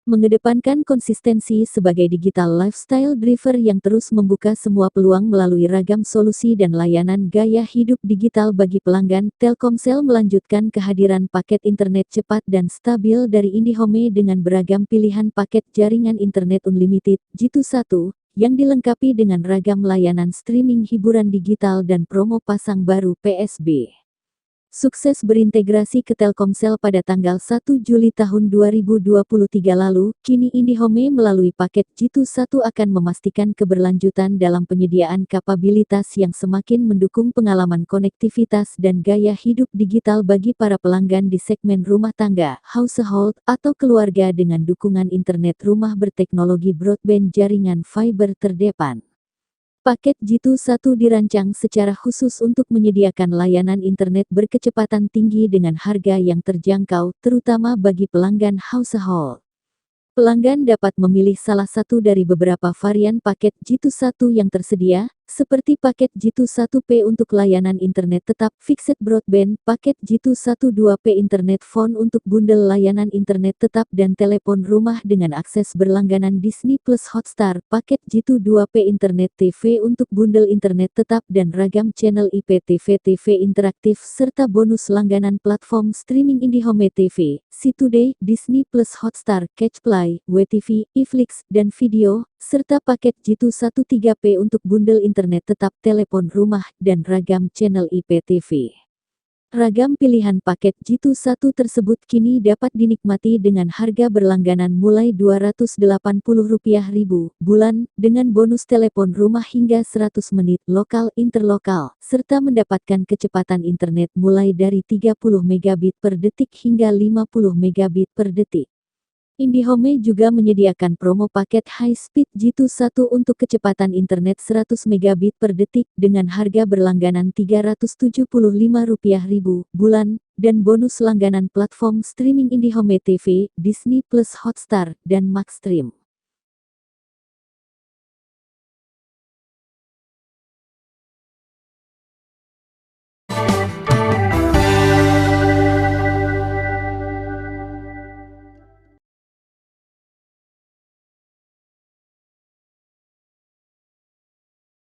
Mengedepankan konsistensi sebagai digital lifestyle driver yang terus membuka semua peluang melalui ragam solusi dan layanan gaya hidup digital bagi pelanggan, Telkomsel melanjutkan kehadiran paket internet cepat dan stabil dari IndiHome dengan beragam pilihan paket jaringan internet unlimited Jitu 1, yang dilengkapi dengan ragam layanan streaming hiburan digital dan promo pasang baru PSB. Sukses berintegrasi ke Telkomsel pada tanggal 1 Juli tahun 2023 lalu, kini IndiHome melalui paket Jitu 1 akan memastikan keberlanjutan dalam penyediaan kapabilitas yang semakin mendukung pengalaman konektivitas dan gaya hidup digital bagi para pelanggan di segmen rumah tangga, household, atau keluarga dengan dukungan internet rumah berteknologi broadband jaringan fiber terdepan. Paket Jitu 1 dirancang secara khusus untuk menyediakan layanan internet berkecepatan tinggi dengan harga yang terjangkau, terutama bagi pelanggan household. Pelanggan dapat memilih salah satu dari beberapa varian paket Jitu 1 yang tersedia, seperti paket Jitu 1P untuk layanan internet tetap fixed broadband, paket Jitu 2P internet phone untuk bundel layanan internet tetap dan telepon rumah dengan akses berlangganan Disney Plus Hotstar, paket Jitu 2P internet TV untuk bundel internet tetap dan ragam channel IPTV TV interaktif serta bonus langganan platform streaming IndiHome TV, C2Day, Disney Plus Hotstar, Catchplay, WeTV, iFlix, dan video, serta paket Jitu 3P untuk bundel internet tetap telepon rumah dan ragam channel IPTV. Ragam pilihan paket Jitu 1 tersebut kini dapat dinikmati dengan harga berlangganan mulai Rp280.000 bulan, dengan bonus telepon rumah hingga 100 menit lokal interlokal, serta mendapatkan kecepatan internet mulai dari 30 megabit per detik hingga 50 megabit per detik. IndiHome juga menyediakan promo paket high speed Jitu 1 untuk kecepatan internet 100 megabit per detik dengan harga berlangganan Rp375.000 bulan, dan bonus langganan platform streaming IndiHome TV, Disney Plus Hotstar, dan Maxstream.